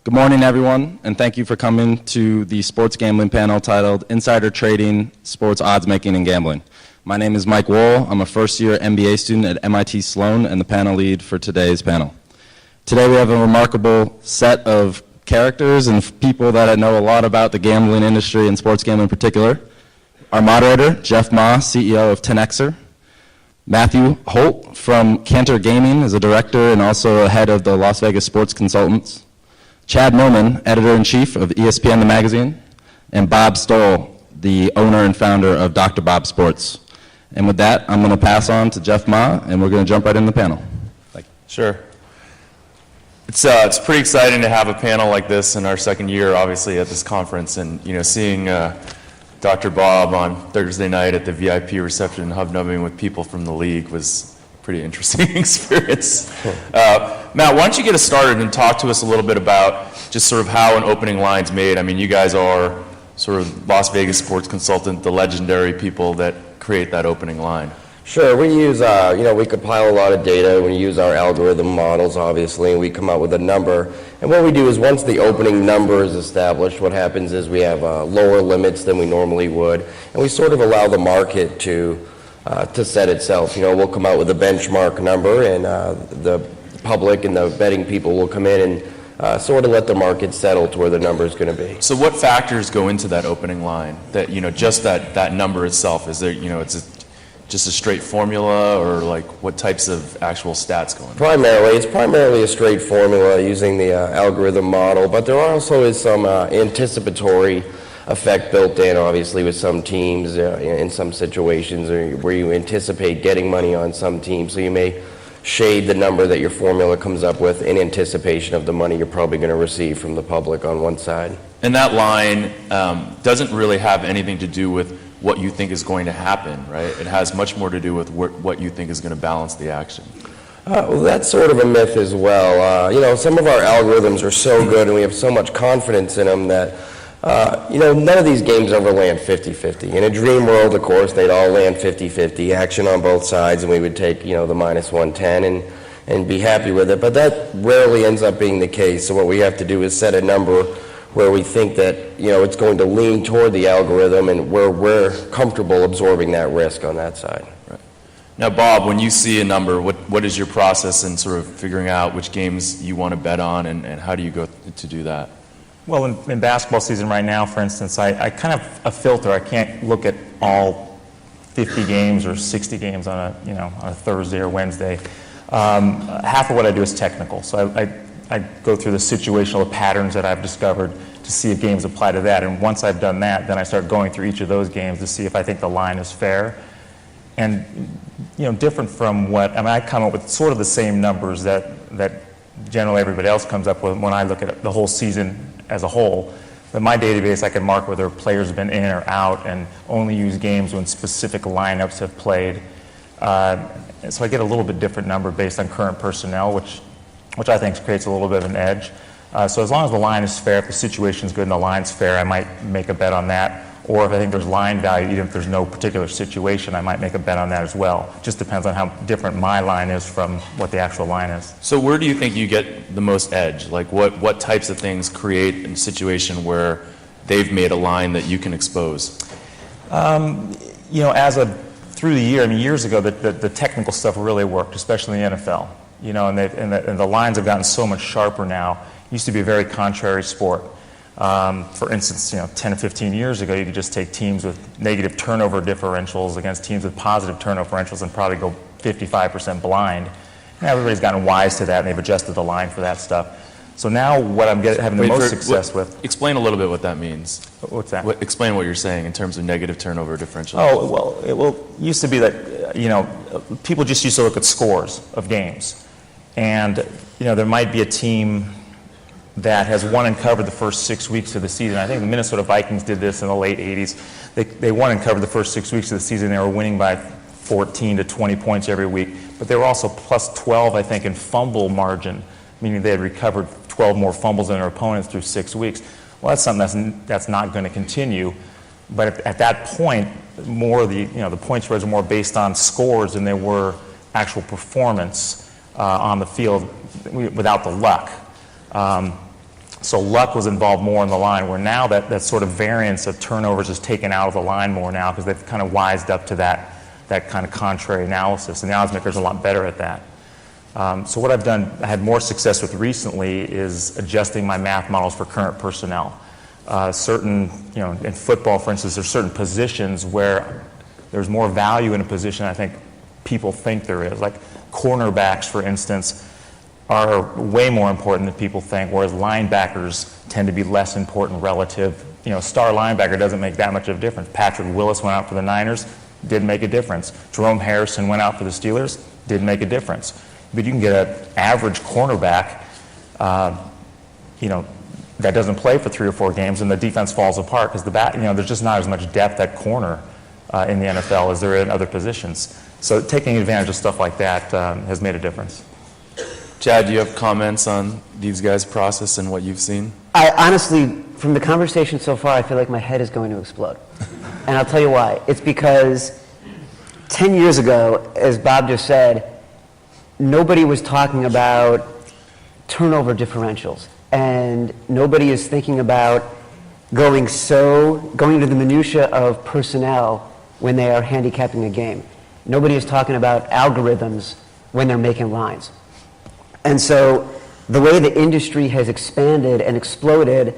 Good morning, everyone, and thank you for coming to the sports gambling panel titled Insider Trading, Sports Odds Making and Gambling. My name is Mike Wohl. I'm a first-year MBA student at MIT Sloan and the panel lead for today's panel. Today we have a remarkable set of characters and people that I know a lot about the gambling industry and sports gambling in particular. Our moderator, Jeff Ma, CEO of 10xer. Matthew Holt from Cantor Gaming is a director and also a head of the Las Vegas Sports Consultants. Chad Millman, editor-in-chief of ESPN The Magazine, and Bob Stoll, the owner and founder of Dr. Bob Sports. And with that, I'm going to pass on to Jeff Ma, and we're going to jump right in the panel. Thank you. Sure. It's pretty exciting to have a panel like this in our second year, obviously, at this conference, and seeing Dr. Bob on Thursday night at the VIP reception, hobnobbing with people from the league was pretty interesting experience. Matt, why don't you get us started and talk to us a little bit about just sort of how an opening line's made. I mean, you guys are sort of Las Vegas Sports Consultant, the legendary people that create that opening line. Sure, we use, we compile a lot of data. We use our algorithm models, obviously, and we come out with a number. And what we do is once the opening number is established, what happens is we have lower limits than we normally would, and we sort of allow the market to set itself. We'll come out with a benchmark number, and the public and the betting people will come in and sort of let the market settle to where the number is going to be. So what factors go into that opening line? That just that number itself, is there just a straight formula, or like what types of actual stats go in? It's primarily a straight formula using the algorithm model, but there also is some anticipatory effect built in, obviously, with some teams in some situations where you anticipate getting money on some teams, so you may shade the number that your formula comes up with in anticipation of the money you're probably going to receive from the public on one side. And that line doesn't really have anything to do with what you think is going to happen, right? It has much more to do with what you think is going to balance the action. Well, that's sort of a myth as well. Some of our algorithms are so good and we have so much confidence in them that none of these games ever land 50-50. In a dream world, of course, they'd all land 50-50, action on both sides, and we would take, the minus 110 and be happy with it. But that rarely ends up being the case. So what we have to do is set a number where we think that, it's going to lean toward the algorithm and where we're comfortable absorbing that risk on that side. Right. Now, Bob, when you see a number, what is your process in sort of figuring out which games you want to bet on, and how do you go to do that? Well, in basketball season right now, for instance, I kind of a filter. I can't look at all 50 games or 60 games on a Thursday or Wednesday. Half of what I do is technical. So I go through the situational patterns that I've discovered to see if games apply to that. And once I've done that, then I start going through each of those games to see if I think the line is fair. And different from I come up with sort of the same numbers that generally everybody else comes up with when I look at the whole season as a whole. But in my database, I can mark whether players have been in or out and only use games when specific lineups have played. So I get a little bit different number based on current personnel, which I think creates a little bit of an edge. So as long as the line is fair, if the situation's good and the line's fair, I might make a bet on that. Or if I think there's line value, even if there's no particular situation, I might make a bet on that as well. Just depends on how different my line is from what the actual line is. So where do you think you get the most edge? Like what types of things create a situation where they've made a line that you can expose? Through the year, years ago, the technical stuff really worked, especially in the NFL. And the lines have gotten so much sharper now. It used to be a very contrary sport. For instance, 10 to 15 years ago, you could just take teams with negative turnover differentials against teams with positive turnover differentials and probably go 55% blind. Now everybody's gotten wise to that, and they've adjusted the line for that stuff. So now what I'm having the most success with... Explain a little bit what that means. What's that? Explain what you're saying in terms of negative turnover differential. Oh, well, it used to be that, people just used to look at scores of games. And, there might be a team that has won and covered the first 6 weeks of the season. I think the Minnesota Vikings did this in the late 80s. They won and covered the first 6 weeks of the season. They were winning by 14 to 20 points every week. But they were also plus 12, I think, in fumble margin, meaning they had recovered 12 more fumbles than their opponents through 6 weeks. Well, that's something that's not going to continue. But at that point, more the point spreads are more based on scores than they were actual performance on the field without the luck. So luck was involved more in the line, where now that sort of variance of turnovers is taken out of the line more now because they've kind of wised up to that kind of contrary analysis, and the odds makers are a lot better at that. So what I've done, I had more success with recently, is adjusting my math models for current personnel. Certain, in football, for instance, there's certain positions where there's more value in a position I think people think there is. Like cornerbacks, for instance, are way more important than people think, whereas linebackers tend to be less important relative. Star linebacker doesn't make that much of a difference. Patrick Willis went out for the Niners, did make a difference. Jerome Harrison went out for the Steelers, did make a difference. But you can get an average cornerback, that doesn't play for 3 or 4 games, and the defense falls apart because there's just not as much depth at corner in the NFL as there is in other positions. So taking advantage of stuff like that has made a difference. Chad, do you have comments on these guys' process and what you've seen? I honestly, from the conversation so far, I feel like my head is going to explode. And I'll tell you why. It's because 10 years ago, as Bob just said, nobody was talking about turnover differentials. And nobody is thinking about going to the minutia of personnel when they are handicapping a game. Nobody is talking about algorithms when they're making lines. And so the way the industry has expanded and exploded,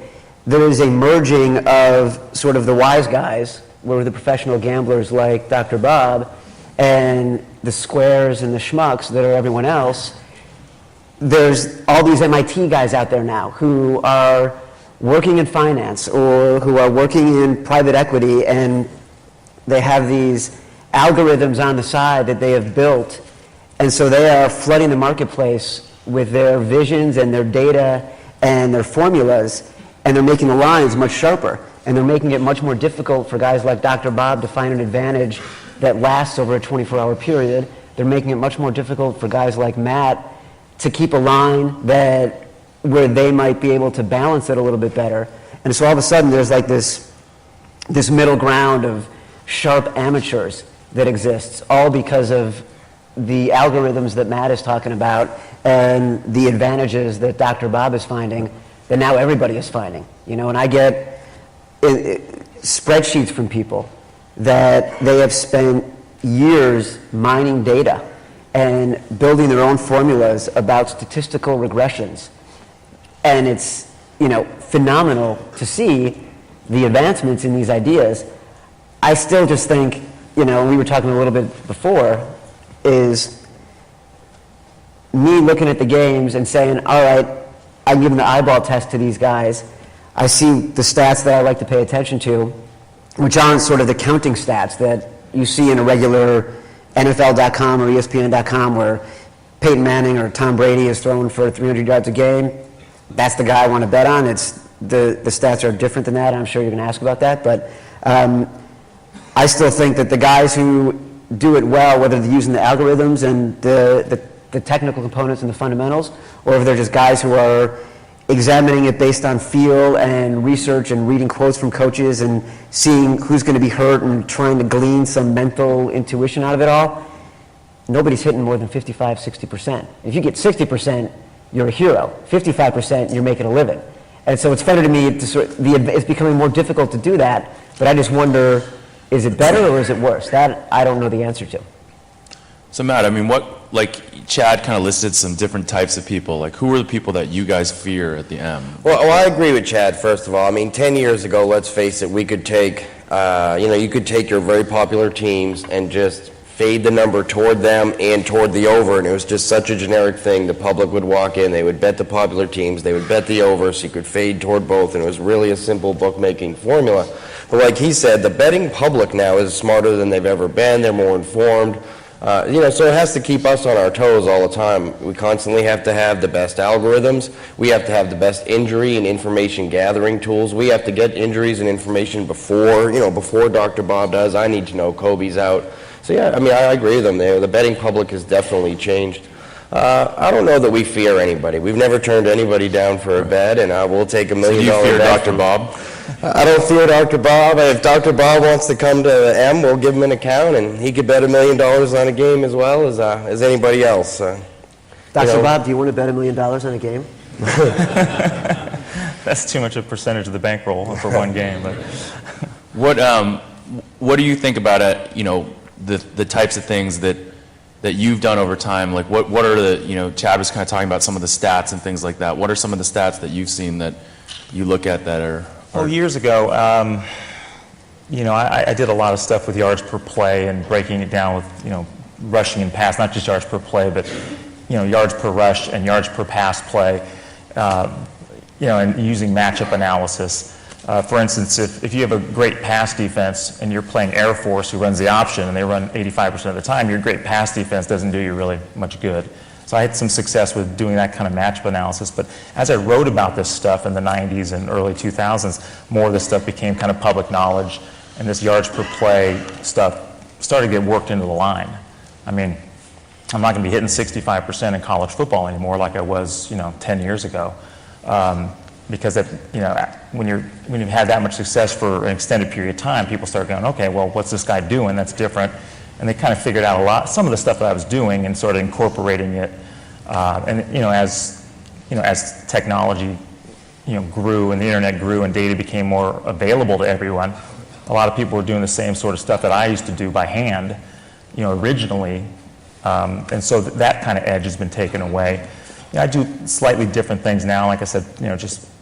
there is a merging of sort of the wise guys, where the professional gamblers like Dr. Bob, and the squares and the schmucks that are everyone else. There's all these MIT guys out there now who are working in finance or who are working in private equity, and they have these algorithms on the side that they have built, and so they are flooding the marketplace with their visions and their data and their formulas, and they're making the lines much sharper, and they're making it much more difficult for guys like Dr. Bob to find an advantage that lasts over a 24-hour period. They're making it much more difficult for guys like Matt to keep a line where they might be able to balance it a little bit better. And so all of a sudden there's like this middle ground of sharp amateurs that exists, all because of the algorithms that Matt is talking about and the advantages that Dr. Bob is finding that now everybody is finding. And I get spreadsheets from people that they have spent years mining data and building their own formulas about statistical regressions. And it's, phenomenal to see the advancements in these ideas. I still just think, we were talking a little bit before, is me looking at the games and saying, all right, I'm giving the eyeball test to these guys. I see the stats that I like to pay attention to, which aren't sort of the counting stats that you see in a regular NFL.com or ESPN.com where Peyton Manning or Tom Brady is throwing for 300 yards a game. That's the guy I want to bet on. The stats are different than that. I'm sure you're going to ask about that. But I still think that the guys who do it well, whether they're using the algorithms and the technical components and the fundamentals, or if they're just guys who are examining it based on feel and research and reading quotes from coaches and seeing who's going to be hurt and trying to glean some mental intuition out of it all, nobody's hitting more than 55, 60%. If you get 60%, you're a hero. 55%, you're making a living. And so it's funny to me, it's becoming more difficult to do that, but I just wonder, is it better or is it worse? That I don't know the answer to. So Matt, Chad kind of listed some different types of people. Who are the people that you guys fear at the M? Well, I agree with Chad, first of all. 10 years ago, let's face it, we could take, you could take your very popular teams and just fade the number toward them and toward the over, and it was just such a generic thing. The public would walk in, they would bet the popular teams, they would bet the over, so you could fade toward both, and it was really a simple bookmaking formula. But like he said, the betting public now is smarter than they've ever been. They're more informed. So it has to keep us on our toes all the time. We constantly have to have the best algorithms. We have to have the best injury and information gathering tools. We have to get injuries and information before Dr. Bob does. I need to know Kobe's out. So yeah, I agree with them there. The betting public has definitely changed. I don't know that we fear anybody. We've never turned anybody down for a bet, and we'll take $1 million. So do you fear bet. Dr. Bob? I don't fear Dr. Bob. If Dr. Bob wants to come to M, we'll give him an account, and he could bet $1 million on a game as well as anybody else. Dr. Bob, do you want to bet $1 million on a game? that's too much a percentage of the bankroll for one game. But What do you think about it? You know, the types of things that you've done over time. Like, what are the, you know, Chad was kind of talking about some of the stats and things like that. What are some of the stats that you've seen that you look at that are? Well, years ago, you know, I did a lot of stuff with yards per play and breaking it down with, you know, rushing and pass, not just yards per play, but, you know, yards per rush and yards per pass play, you know, and using matchup analysis. For instance, if you have a great pass defense and you're playing Air Force who runs the option and they run 85% of the time, your great pass defense doesn't do you really much good. So I had some success with doing that kind of matchup analysis. But as I wrote about this stuff in the 90s and early 2000s, more of this stuff became kind of public knowledge, and this yards per play stuff started to get worked into the line. I mean, I'm not going to be hitting 65% in college football anymore like I was, you know, 10 years ago. Because that, you know, when you've had that much success for an extended period of time, people start going, okay, well, what's this guy doing that's different? And they kind of figured out some of the stuff that I was doing and sort of incorporating it. And you know, as technology, you know, grew and the internet grew and data became more available to everyone, a lot of people were doing the same sort of stuff that I used to do by hand, you know, originally. And so that kind of edge has been taken away. You know, I do slightly different things now. Like I said, you know, just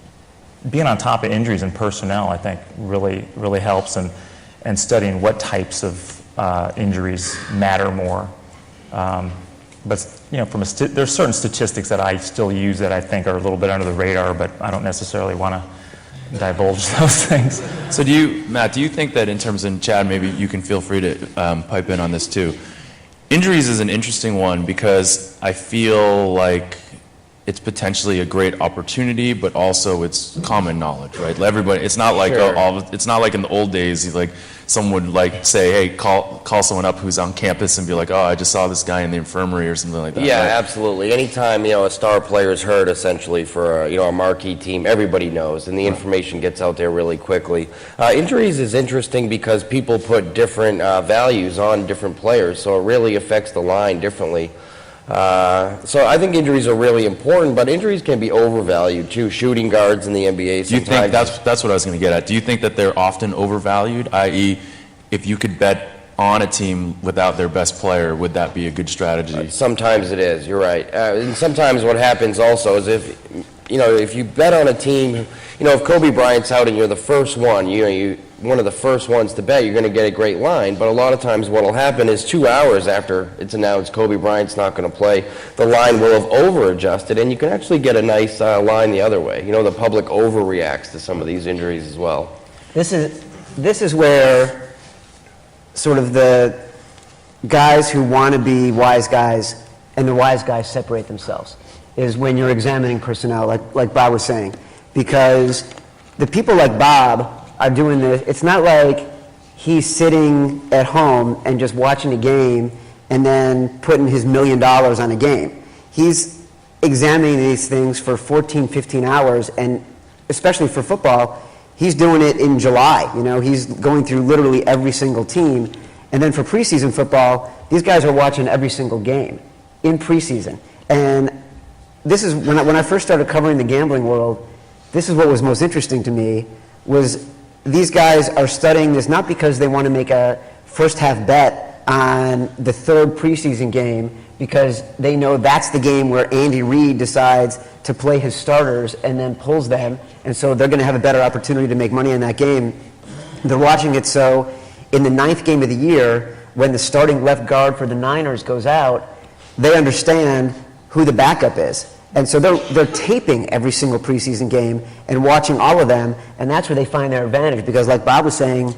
being on top of injuries and personnel, I think, really helps, and studying what types of injuries matter more. But you know, there's certain statistics that I still use that I think are a little bit under the radar, but I don't necessarily want to divulge those things. So Matt, do you think that in terms of, Chad, maybe you can feel free to pipe in on this too. Injuries is an interesting one because I feel like it's potentially a great opportunity, but also it's common knowledge, right? Everybody, it's not like Sure. it's not like in the old days, like someone would like say, hey, call someone up who's on campus and be like, oh, I just saw this guy in the infirmary or something like that. Yeah, right? absolutely. Anytime, you know, a star player is hurt, essentially, for you know, a marquee team, everybody knows, and the information gets out there really quickly. Injuries is interesting because people put different values on different players, so it really affects the line differently. So I think injuries are really important, but injuries can be overvalued too. Shooting guards in the NBA sometimes. Do you think that's what I was going to get at? Do you think that they're often overvalued? I.e., if you could bet on a team without their best player, would that be a good strategy? Sometimes it is. You're right. And sometimes what happens also is if you bet on a team, you know, if Kobe Bryant's out and you're the first one, you one of the first ones to bet, you're going to get a great line. But a lot of times what will happen is 2 hours after it's announced Kobe Bryant's not going to play, the line will have over-adjusted, and you can actually get a nice line the other way. You know, the public overreacts to some of these injuries as well. This is where sort of the guys who want to be wise guys and the wise guys separate themselves, is when you're examining personnel, like Bob was saying. Because the people like Bob are doing this. It's not like he's sitting at home and just watching a game and then putting his $1 million on a game. He's examining these things for 14, 15 hours, and especially for football, he's doing it in July. You know, he's going through literally every single team. And then for preseason football, these guys are watching every single game in preseason. And this is, when I first started covering the gambling world, this is what was most interesting to me, was these guys are studying this not because they want to make a first half bet on the third preseason game, because they know that's the game where Andy Reid decides to play his starters and then pulls them, and so they're going to have a better opportunity to make money in that game. They're watching it so in the 9th game of the year, when the starting left guard for the Niners goes out, they understand who the backup is. And so they're taping every single preseason game and watching all of them, and that's where they find their advantage. Because like Bob was saying,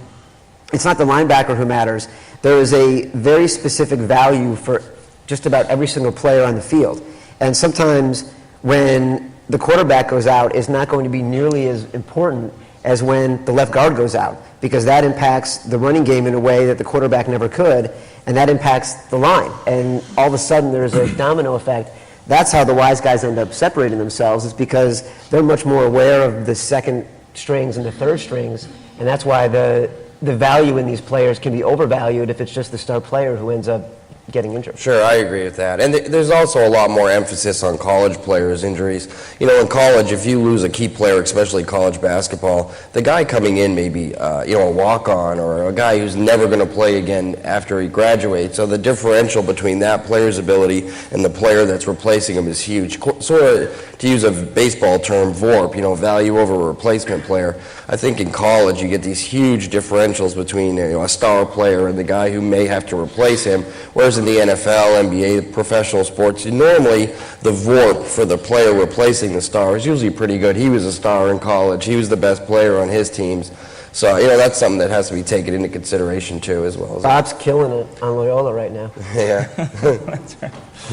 it's not the linebacker who matters. There is a very specific value for just about every single player on the field. And sometimes when the quarterback goes out, it's not going to be nearly as important as when the left guard goes out, because that impacts the running game in a way that the quarterback never could, and that impacts the line. And all of a sudden there's a domino effect. That's how the wise guys end up separating themselves, is because they're much more aware of the second strings and the third strings, and that's why the value in these players can be overvalued if it's just the star player who ends up getting injured. Sure, I agree with that. And there's also a lot more emphasis on college players' injuries. You know, in college, if you lose a key player, especially college basketball, the guy coming in may be, a walk-on or a guy who's never going to play again after he graduates. So the differential between that player's ability and the player that's replacing him is huge. Sort of, to use a baseball term, VORP, value over a replacement player. I think in college you get these huge differentials between a star player and the guy who may have to replace him, whereas in the NFL, NBA, professional sports, normally the VORP for the player replacing the star is usually pretty good. He was a star in college. He was the best player on his teams. So, that's something that has to be taken into consideration, too, as well. Bob's killing it on Loyola right now. Yeah.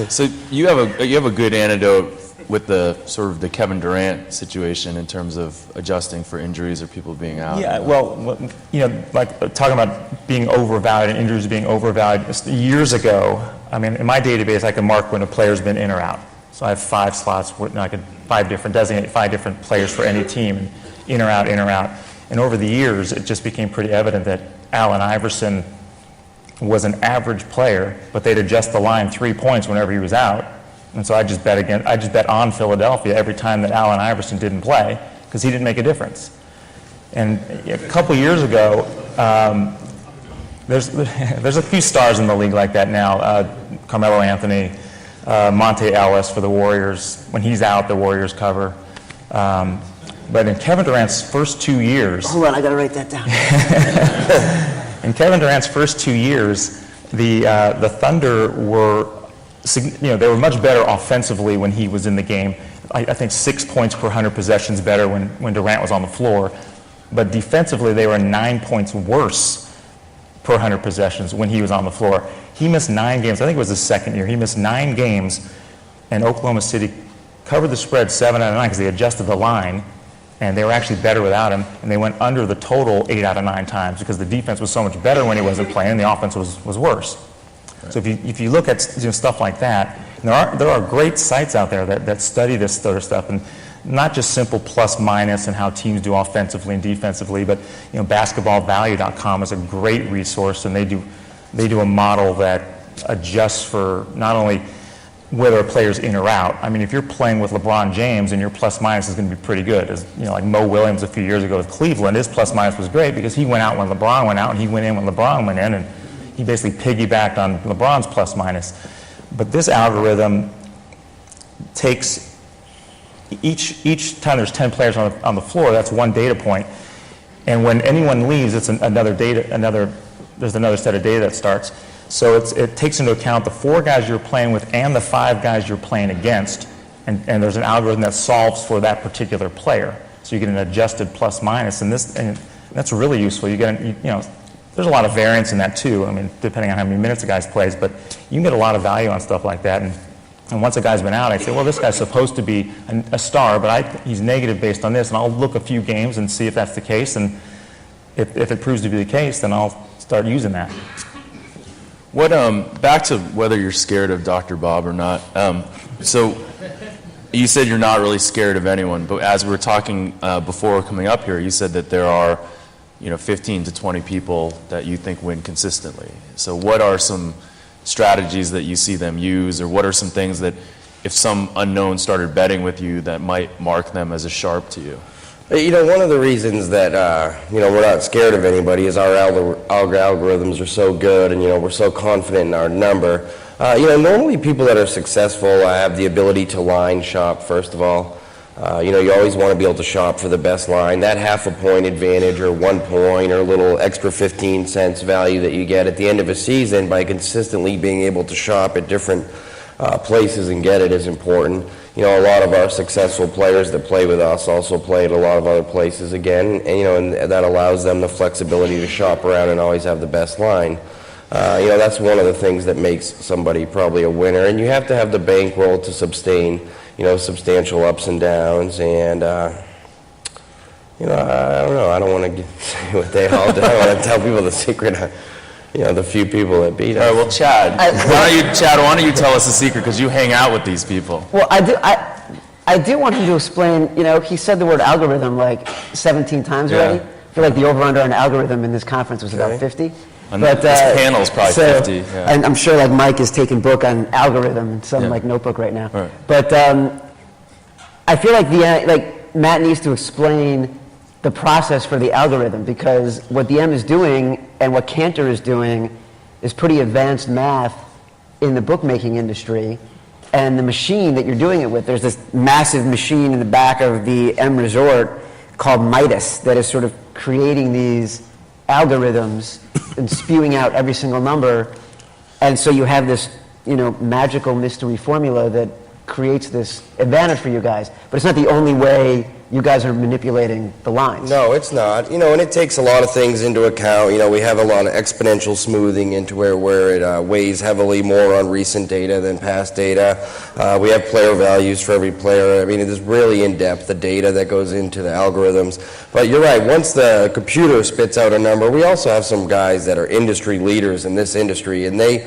So you have a good antidote with the sort of the Kevin Durant situation in terms of adjusting for injuries or people being out. Yeah, well, like talking about being overvalued and injuries being overvalued. Years ago, in my database, I can mark when a player's been in or out. So I have 5 slots where I could designate 5 different players for any team, and in or out, in or out. And over the years, it just became pretty evident that Allen Iverson was an average player, but they'd adjust the line 3 points whenever he was out. And so I just bet on Philadelphia every time that Allen Iverson didn't play, because he didn't make a difference. And a couple years ago, there's a few stars in the league like that now. Carmelo Anthony, Monte Ellis for the Warriors. When he's out, the Warriors cover. But in Kevin Durant's first 2 years... Hold on, I gotta write that down. In Kevin Durant's first 2 years, the Thunder were... they were much better offensively when he was in the game. I think 6 points per 100 possessions better when Durant was on the floor. But defensively, they were 9 points worse per 100 possessions when he was on the floor. He missed 9 games. I think it was his second year. He missed 9 games, and Oklahoma City covered the spread 7 out of 9 because they adjusted the line, and they were actually better without him, and they went under the total 8 out of 9 times because the defense was so much better when he wasn't playing, and the offense was worse. So if you look at stuff like that, there are great sites out there that study this sort of stuff, and not just simple plus minus and how teams do offensively and defensively, but basketballvalue.com is a great resource, and they do a model that adjusts for not only whether a player's in or out. If you're playing with LeBron James and your plus minus is going to be pretty good, like Mo Williams a few years ago with Cleveland, his plus minus was great because he went out when LeBron went out, and he went in when LeBron went in, and he basically piggybacked on LeBron's plus minus. But this algorithm takes each time there's 10 players on the floor, that's one data point. And when anyone leaves, it's there's another set of data that starts. So it takes into account the 4 guys you're playing with and the 5 guys you're playing against. And there's an algorithm that solves for that particular player. So you get an adjusted plus minus. And that's really useful. You get there's a lot of variance in that too, depending on how many minutes a guy plays, but you can get a lot of value on stuff like that. And once a guy's been out, I say, well, this guy's supposed to be a star, but he's negative based on this, and I'll look a few games and see if that's the case, and if it proves to be the case, then I'll start using that. Back to whether you're scared of Dr. Bob or not. So you said you're not really scared of anyone, but as we were talking before coming up here, you said that there are 15 to 20 people that you think win consistently. So what are some strategies that you see them use, or what are some things that if some unknown started betting with you that might mark them as a sharp to you? One of the reasons that, we're not scared of anybody is our algorithms are so good, and, we're so confident in our number. Normally people that are successful have the ability to line shop, first of all. You always want to be able to shop for the best line. That half a point advantage or 1 point or a little extra 15 cents value that you get at the end of a season by consistently being able to shop at different places and get it is important. A lot of our successful players that play with us also play at a lot of other places again, and that allows them the flexibility to shop around and always have the best line. That's one of the things that makes somebody probably a winner, and you have to have the bankroll to sustain substantial ups and downs, and I don't know. I don't want to say what they all do. I don't want to tell people the secret. The few people that beat us. All right, well, Chad, why don't you tell us the secret, because you hang out with these people. Well, I do want him to explain, he said the word algorithm like 17 times already. I feel like the over-under on algorithm in this conference was about 50. This panel's probably 50, yeah. And I'm sure like Mike is taking book on algorithm, some Yeah. like notebook right now. Right. But I feel like Matt needs to explain the process for the algorithm, because what the M is doing and what Cantor is doing is pretty advanced math in the bookmaking industry. And the machine that you're doing it with, there's this massive machine in the back of the M Resort called Midas that is sort of creating these algorithms and spewing out every single number. And so you have this, magical mystery formula that creates this advantage for you guys. But it's not the only way you guys are manipulating the lines. No, it's not. And it takes a lot of things into account. We have a lot of exponential smoothing into where it weighs heavily more on recent data than past data. We have player values for every player. I mean, it is really in-depth, the data that goes into the algorithms. But you're right, once the computer spits out a number, we also have some guys that are industry leaders in this industry, and they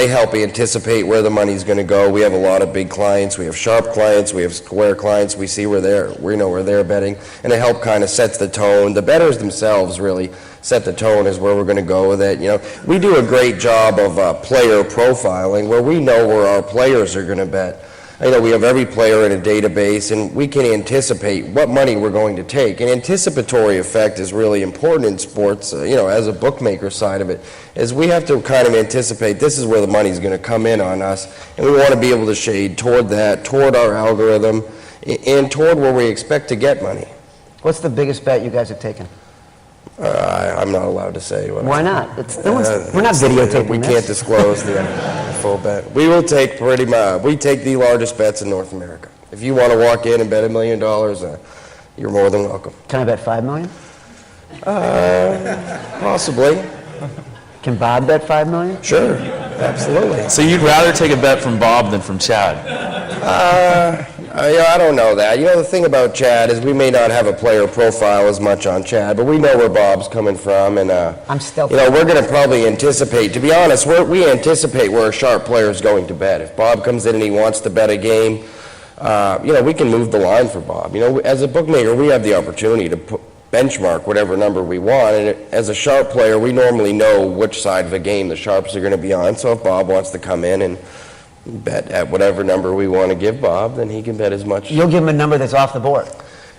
help anticipate where the money's going to go. We have a lot of big clients. We have Sharp clients. We have Square clients. We see where they're betting, and it helps kind of sets the tone. The bettors themselves really set the tone as where we're going to go with it. We do a great job of player profiling, where we know where our players are going to bet. We have every player in a database, and we can anticipate what money we're going to take. And anticipatory effect is really important in sports, as a bookmaker side of it, is we have to kind of anticipate this is where the money's going to come in on us, and we want to be able to shade toward that, toward our algorithm, and toward where we expect to get money. What's the biggest bet you guys have taken? I'm not allowed to say. Why not? We're not videotaping We this. can't disclose the full bet. We will take we take the largest bets in North America. If you want to walk in and bet $1 million, you're more than welcome. Can I bet $5 million? Possibly. Can Bob bet $5 million? Sure. Absolutely. So you'd rather take a bet from Bob than from Chad? I don't know that. The thing about Chad is we may not have a player profile as much on Chad, but we know where Bob's coming from, and I'm still. we're going to probably anticipate. To be honest, we anticipate where a sharp player is going to bet. If Bob comes in and he wants to bet a game, we can move the line for Bob. As a bookmaker, we have the opportunity to benchmark whatever number we want, and as a sharp player, we normally know which side of a game the sharps are going to be on. So if Bob wants to come in and bet at whatever number we want to give Bob, then he can bet as much. You'll give him a number that's off the board.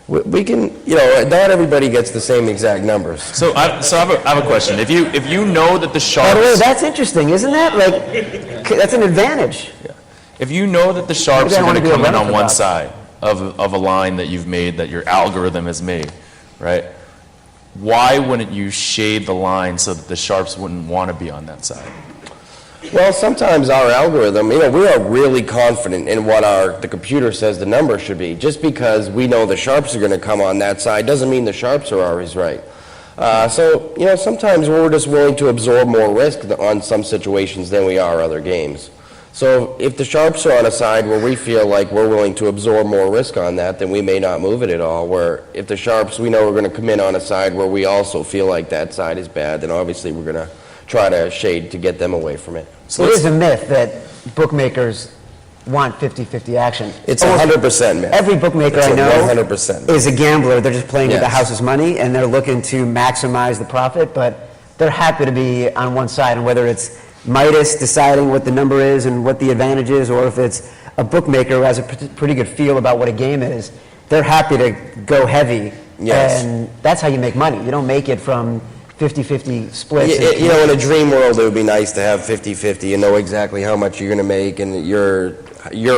We can, not everybody gets the same exact numbers. So I have a question. If you know that the By the way, Sharps, that's interesting, isn't that? That's an advantage. if you know that the Sharps Maybe I are wanna going to do a come in run on for one Bob. side of a line that you've made, that your algorithm has made, right? Why wouldn't you shade the line so that the Sharps wouldn't want to be on that side? Well, sometimes our algorithm, we are really confident in what the computer says the number should be. Just because we know the sharps are going to come on that side doesn't mean the sharps are always right. So sometimes we're just willing to absorb more risk on some situations than we are other games. So if the sharps are on a side where we feel like we're willing to absorb more risk on that, then we may not move it at all. Where if the sharps, we know we're going to come in on a side where we also feel like that side is bad, then obviously we're going to try to shade to get them away from it. So It is a myth that bookmakers want 50-50 action. It's Almost 100% myth. Every bookmaker It's I a know 100% myth. is a gambler. They're just playing with the Yes. house's money, and they're looking to maximize the profit, but they're happy to be on one side, and whether it's Midas deciding what the number is and what the advantage is, or if it's a bookmaker who has a pretty good feel about what a game is, they're happy to go heavy. Yes. And that's how you make money. You don't make it from 50-50 splits. and In a dream world, it would be nice to have 50-50 and know exactly how much you're going to make, and your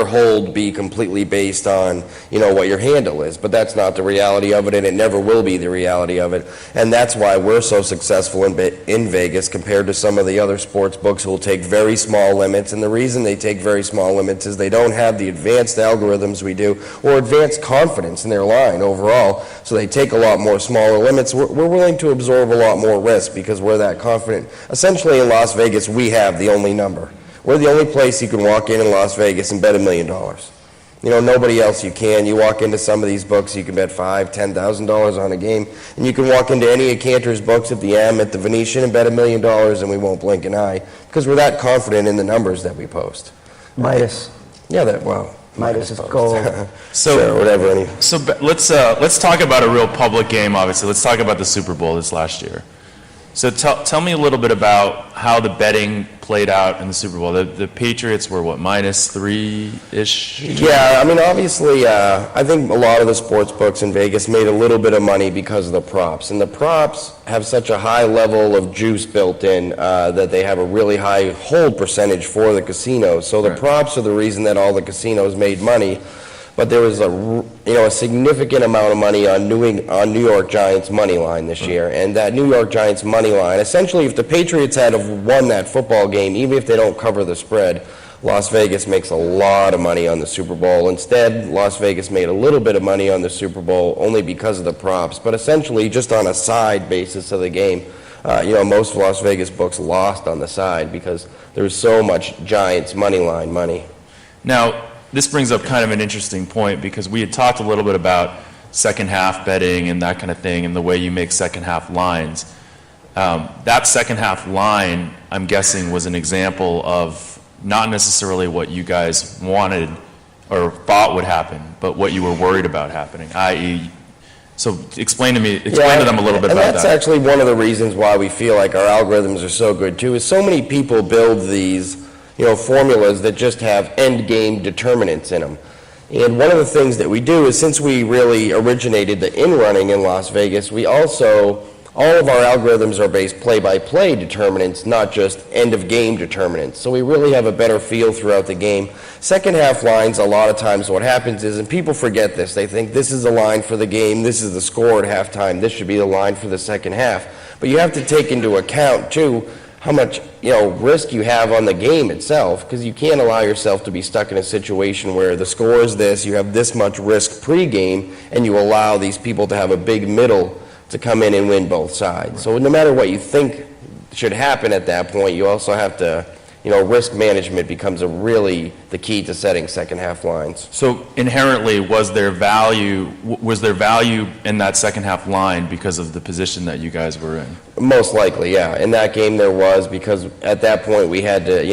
hold be completely based on, what your handle is. But that's not the reality of it, and it never will be the reality of it. And that's why we're so successful in Vegas compared to some of the other sports books who will take very small limits. And the reason they take very small limits is they don't have the advanced algorithms we do, or advanced confidence in their line overall. So they take a lot more smaller limits. We're willing to absorb a lot more risk because we're that confident. Essentially, in Las Vegas, we have the only number. We're the only place you can walk in Las Vegas and bet $1 million. Nobody else you can. You walk into some of these books, you can bet $5,000, $10,000 on a game, and you can walk into any of Cantor's books at the M, at the Venetian, and bet $1 million, and we won't blink an eye because we're that confident in the numbers that we post. Midas. Yeah, Midas is gold. So- sure, whatever. So let's talk about a real public game. Obviously, let's talk about the Super Bowl this last year. So tell me a little bit about how the betting played out in the Super Bowl. The Patriots were what, -3-ish? Yeah, I mean, obviously, I think a lot of the sports books in Vegas made a little bit of money because of the props. And the props have such a high level of juice built in that they have a really high hold percentage for the casinos. So the Right. props are the reason that all the casinos made money. But there was a significant amount of money on New York Giants money line this year, and that New York Giants money line, essentially, if the Patriots had have won that football game, even if they don't cover the spread, Las Vegas makes a lot of money on the Super Bowl. Instead, Las Vegas made a little bit of money on the Super Bowl only because of the props, but essentially just on a side basis of the game. Most Las Vegas books lost on the side because there was so much Giants money line money. Now, this brings up kind of an interesting point because we had talked a little bit about second half betting and that kind of thing and the way you make second half lines. That second half line, I'm guessing, was an example of not necessarily what you guys wanted or thought would happen, but what you were worried about happening, i.e., so explain to them a little bit and about that's that. actually one of the reasons why we feel like our algorithms are so good too, is so many people build these formulas that just have end game determinants in them. And one of the things that we do is, since we really originated the in-running in Las Vegas, we also, all of our algorithms are based play-by-play determinants, not just end-of-game determinants. So we really have a better feel throughout the game. Second half lines, a lot of times what happens is, and people forget this, they think this is the line for the game, this is the score at halftime, this should be the line for the second half. But you have to take into account, too, how much risk you have on the game itself, because you can't allow yourself to be stuck in a situation where the score is this, you have this much risk pre-game, and you allow these people to have a big middle to come in and win both sides. Right. So no matter what you think should happen at that point, you also have to, risk management becomes the key to setting second half lines. So inherently, was there value in that second half line because of the position that you guys were in? Most likely, yeah. In that game there was, because at that point we had to,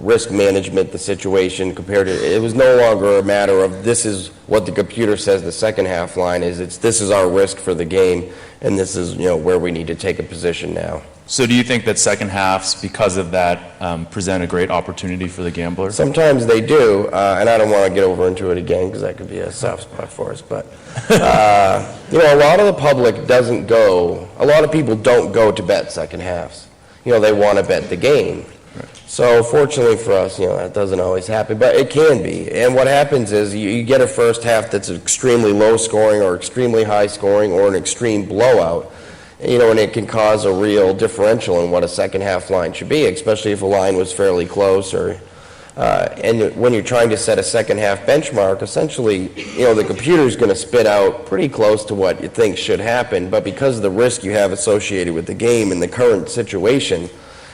risk management the situation compared to, it was no longer a matter of this is what the computer says the second half line is, this is our risk for the game, and this is, where we need to take a position now. So do you think that second halves, because of that, present a great opportunity for the gambler? Sometimes they do, and I don't want to get over into it again because that could be a soft spot for us. But, a lot of the public doesn't go, a lot of people don't go to bet second halves. They want to bet the game. Right. So fortunately for us, that doesn't always happen, but it can be. And what happens is you get a first half that's extremely low scoring or extremely high scoring or an extreme blowout. And it can cause a real differential in what a second half line should be, especially if a line was fairly close. And when you're trying to set a second half benchmark, essentially, the computer's going to spit out pretty close to what you think should happen. But because of the risk you have associated with the game in the current situation,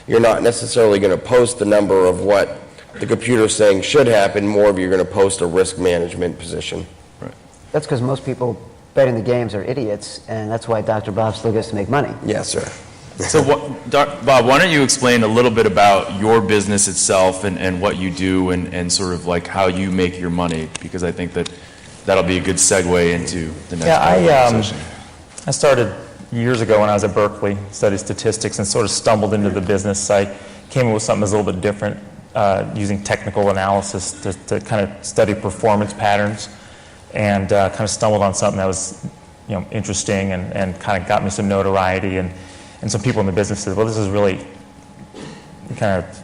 you're not necessarily going to post the number of what the computer's saying should happen. More of you're going to post a risk management position. Right. That's because most people betting the games are idiots, and that's why Dr. Bob still gets to make money. Yes, sir. So, Bob, why don't you explain a little bit about your business itself and what you do and sort of like how you make your money, because I think that'll be a good segue into the next session. I started years ago when I was at Berkeley, studied statistics, and sort of stumbled into the business. I came up with something that's a little bit different, using technical analysis to kind of study performance patterns, and kind of stumbled on something that was interesting and kind of got me some notoriety, and some people in the business said, well, this is really kind of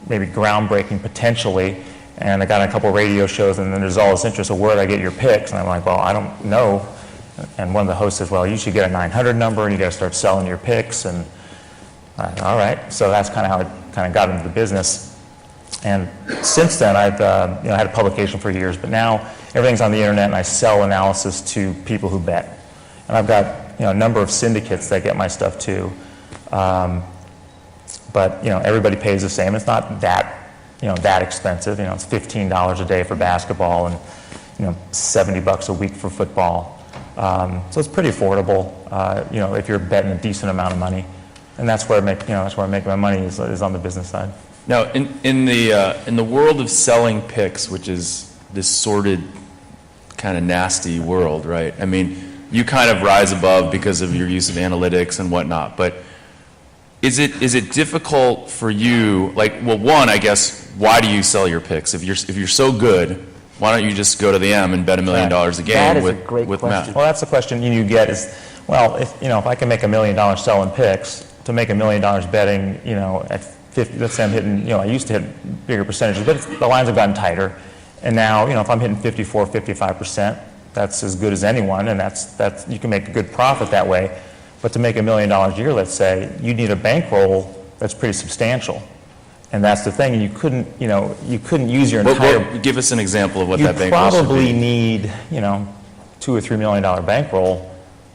maybe groundbreaking potentially, and I got on a couple of radio shows, and then there's all this interest, so where did I get your picks? And I'm like, well, I don't know. And one of the hosts says, well, you should get a 900 number and you got to start selling your picks. And all right, so that's kind of how I kind of got into the business. And since then, I've had a publication for years, but now everything's on the internet, and I sell analysis to people who bet. And I've got a number of syndicates that get my stuff too. But everybody pays the same. It's not that expensive. It's $15 a day for basketball and $70 a week for football. So it's pretty affordable. If you're betting a decent amount of money, and that's where I make my money is on the business side. Now, in the world of selling picks, which is this sordid, kind of nasty world, right? I mean, you kind of rise above because of your use of analytics and whatnot. But is it difficult for you, like, well, one, I guess, why do you sell your picks? If you're so good, why don't you just go to the M and bet $1 million a game That is a with great Matt? question. Well, that's the question you get is, well, if I can make $1 million selling picks, to make $1 million betting, at 50, let's say I'm hitting, I used to hit bigger percentages, but the lines have gotten tighter. And now, if I'm hitting 54, 55%, that's as good as anyone, and that's you can make a good profit that way. But to make $1 million a year, let's say, you need a bankroll that's pretty substantial. And that's the thing, and you couldn't use your entire... Give us an example of what You that bankroll should probably be. need, $2 or $3 million bankroll,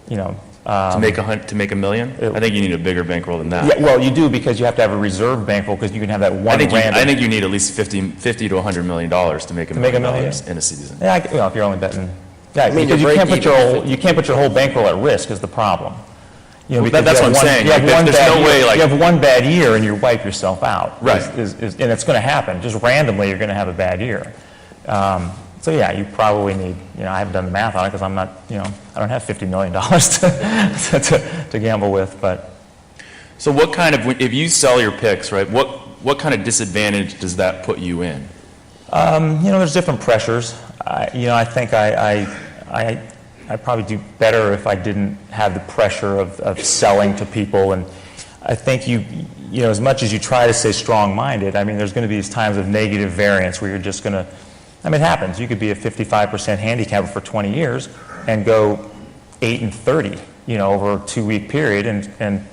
To make $1 million? I think you need a bigger bankroll than that. Yeah, well, you do because you have to have a reserve bankroll because you can have that one I random. think you need at least $50 to $100 million to make $1 make $1 million million? in a season. Yeah, if you're only betting. Yeah, mean, because your you can't put break-even you can't put your whole bankroll at risk is the problem. Well, because that's you have what I'm one- saying. You have Like, one there's bad no year- way, like- you have one bad year and you wipe yourself out. Right. And it's going to happen. Just randomly, you're going to have a bad year. So yeah, you probably need. I haven't done the math on it because I'm not. I don't have $50 million to gamble with, but. So what kind of, if you sell your picks, right, what kind of disadvantage does that put you in? There's different pressures. I think I probably do better if I didn't have the pressure of selling to people. And I think as much as you try to stay strong-minded, there's going to be these times of negative variance where you're just going to, it happens. You could be a 55% handicapper for 20 years and go 8-30, over a 2-week period, and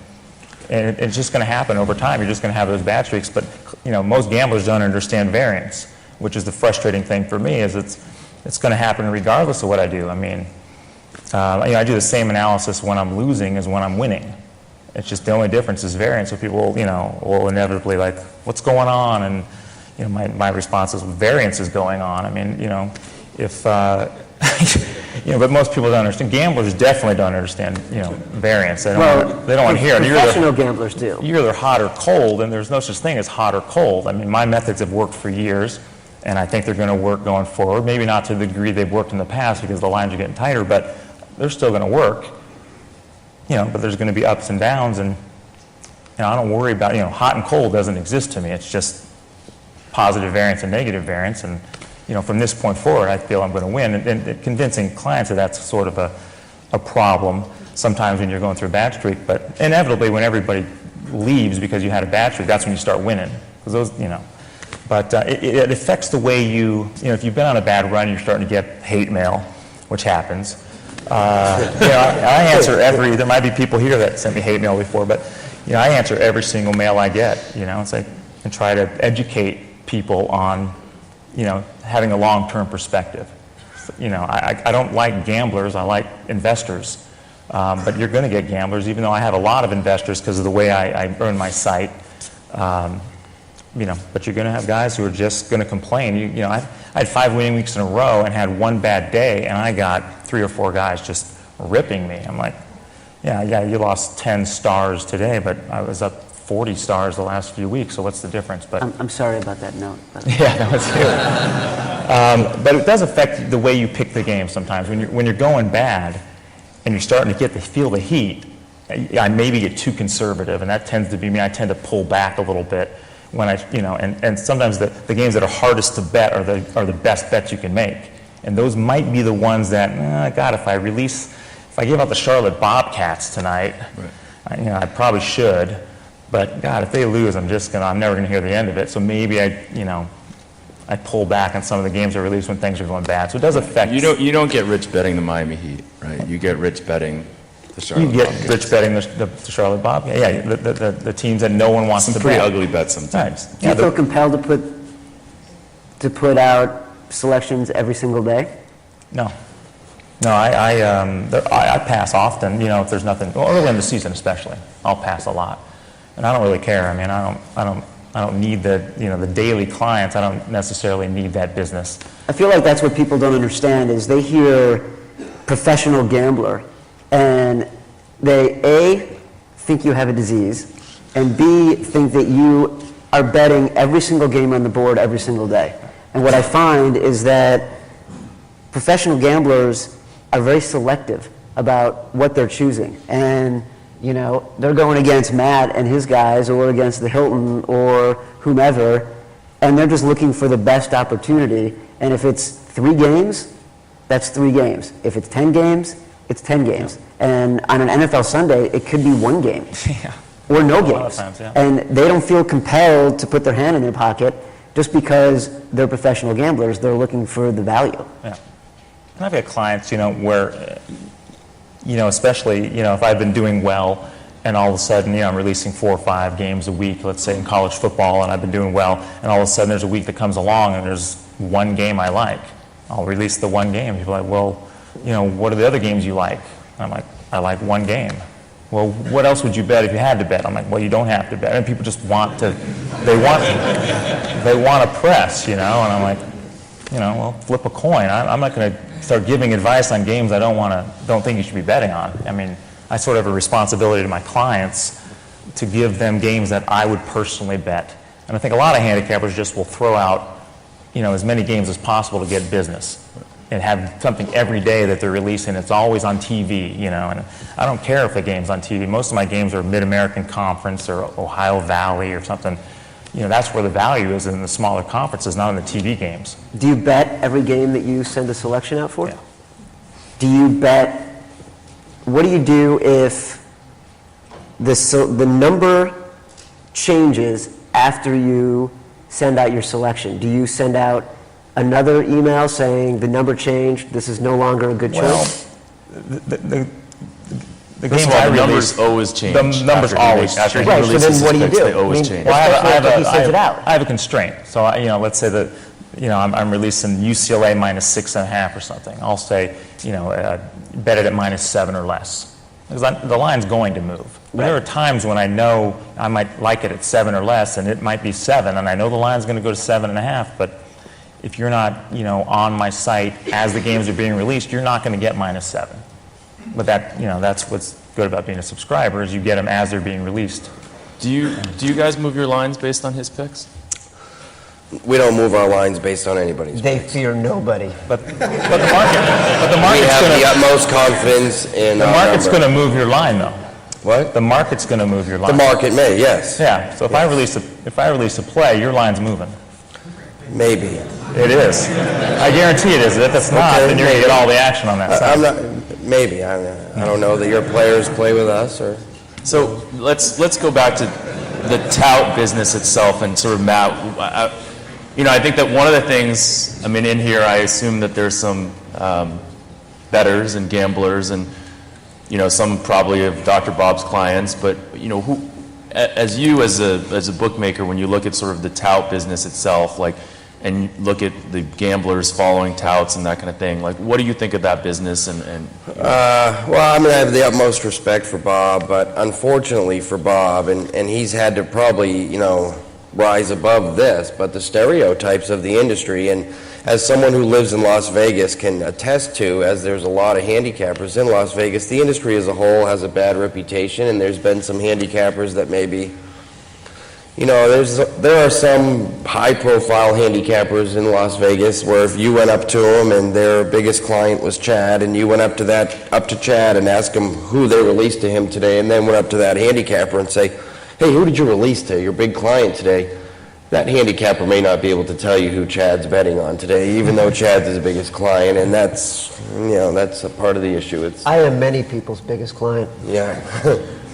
it's just going to happen over time. You're just going to have those bad streaks. But most gamblers don't understand variance, which is the frustrating thing for me. Is it's going to happen regardless of what I do. I do the same analysis when I'm losing as when I'm winning. It's just the only difference is variance. So people, will inevitably like, what's going on? And my response is variance is going on. If but most people don't understand. Gamblers definitely don't understand, variance. They don't want to hear it. Professional gamblers do. You're either hot or cold, and there's no such thing as hot or cold. My methods have worked for years, and I think they're going to work going forward. Maybe not to the degree they've worked in the past because the lines are getting tighter, but they're still going to work. But there's going to be ups and downs, and I don't worry about, hot and cold doesn't exist to me. It's just positive variance and negative variance, and from this point forward, I feel I'm going to win. And convincing clients that that's sort of a problem sometimes when you're going through a bad streak. But inevitably, when everybody leaves because you had a bad streak, that's when you start winning. Because those, But it affects the way if you've been on a bad run, you're starting to get hate mail, which happens. I answer there might be people here that sent me hate mail before, but I answer every single mail I get. It's like and try to educate people on having a long-term perspective. I don't like gamblers. I like investors. But you're going to get gamblers, even though I have a lot of investors because of the way I earn my site. But you're going to have guys who are just going to complain. I had 5 winning weeks in a row and had one bad day, and I got 3 or 4 guys just ripping me. I'm like, yeah, you lost 10 stars today, but I was up 40 stars the last few weeks, so what's the difference? But I'm sorry about that note. But. yeah, that was good. But it does affect the way you pick the game sometimes. When you're going bad and you're starting to feel the heat, I maybe get too conservative, and that tends to be me. I tend to pull back a little bit when and sometimes the games that are hardest to bet are the best bets you can make. And those might be the ones that, God, if I give out the Charlotte Bobcats tonight, right. I probably should. But God, if they lose, I'm never going to hear the end of it. So maybe I pull back on some of the games I release when things are going bad. So it does affect. You don't get rich betting the Miami Heat, right? You get rich betting the Charlotte You get Bobcats. rich betting the Charlotte Bobcats. Yeah, the teams that no one wants Some to pretty bet. ugly bets sometimes. Right. Do you feel compelled to put out selections every single day? No. I pass often. If there's nothing early in the season, especially, I'll pass a lot, and I don't really care. I don't need the daily clients. I don't necessarily need that business. I feel like that's what people don't understand is they hear professional gambler and they A, think you have a disease, and B, think that you are betting every single game on the board every single day. And what I find is that professional gamblers are very selective about what they're choosing. And You know, they're going against Matt and his guys, or against the Hilton or whomever, and they're just looking for the best opportunity. And if it's 3 games, that's 3 games. If it's 10 games, it's 10 games. And on an NFL Sunday, it could be 1 game. Yeah. Or no A lot of games. times, yeah. And they don't feel compelled to put their hand in their pocket just because they're professional gamblers. They're looking for the value. Yeah. And I've got clients, where, especially, if I've been doing well and all of a sudden, I'm releasing 4 or 5 games a week, let's say in college football, and I've been doing well, and all of a sudden there's a week that comes along and there's 1 game I like. I'll release the 1 game. People are like, well, what are the other games you like? And I'm like, I like 1 game. Well, what else would you bet if you had to bet? I'm like, well, you don't have to bet. And people just want to, they want to press, and I'm like, well, flip a coin. I'm not going to start giving advice on games I don't think you should be betting on. I mean, I sort of have a responsibility to my clients to give them games that I would personally bet. And I think a lot of handicappers just will throw out, as many games as possible to get business and have something every day that they're releasing. It's always on TV, and I don't care if the game's on TV. Most of my games are Mid-American Conference or Ohio Valley or something. That's where the value is in the smaller conferences, not in the TV games. Do you bet every game that you send a selection out for? Yeah. Do you bet, what do you do if the number changes after you send out your selection? Do you send out another email saying the number changed, this is no longer a good Well, choice? the First games of all, I the numbers release, always change. The numbers after he always makes- after change. he Right, so releases then what do his you picks, do? They always I mean, change. Well, Especially after he sends it out. I have a constraint. So, let's say that, I'm releasing UCLA minus 6.5 or something. I'll say, bet it at -7 or less. Because the line's going to move. But there are times when I know I might like it at 7 or less, and it might be 7, and I know the line's going to go to 7.5, but if you're not, on my site as the games are being released, you're not going to get -7. But that's what's good about being a subscriber, is you get them as they're being released. Do you guys move your lines based on his picks? We don't move our lines based on anybody's. They fear nobody. But the We market's have the going utmost confidence in the our market's number. going to move your line, though. What? The market's going to move your The line. market may, yes. Yeah. So if I release a play, your line's moving. Maybe. It is. I guarantee it is. If it's not, Okay, then you're going to get all the action on that side. I'm not, maybe. I don't know that your players play with us or. So let's go back to the tout business itself and sort of Matt. I think that one of the things, in here, I assume that there's some bettors and gamblers and, some probably of Dr. Bob's clients, but, who, as a bookmaker, when you look at sort of the tout business itself, and you look at the gamblers following touts and that kind of thing, what do you think of that business and Well, I have the utmost respect for Bob, but unfortunately for Bob, and he's had to probably, rise above this, but the stereotypes of the industry, and as someone who lives in Las Vegas can attest to, as there's a lot of handicappers in Las Vegas, the industry as a whole has a bad reputation, and there's been some handicappers that maybe, there are some high-profile handicappers in Las Vegas where if you went up to them and their biggest client was Chad, and you went up to Chad and asked him who they released to him today, and then went up to that handicapper and say, hey, who did you release to your big client today? That handicapper may not be able to tell you who Chad's betting on today, even though Chad's his biggest client, and that's a part of the issue. I am many people's biggest client. Yeah.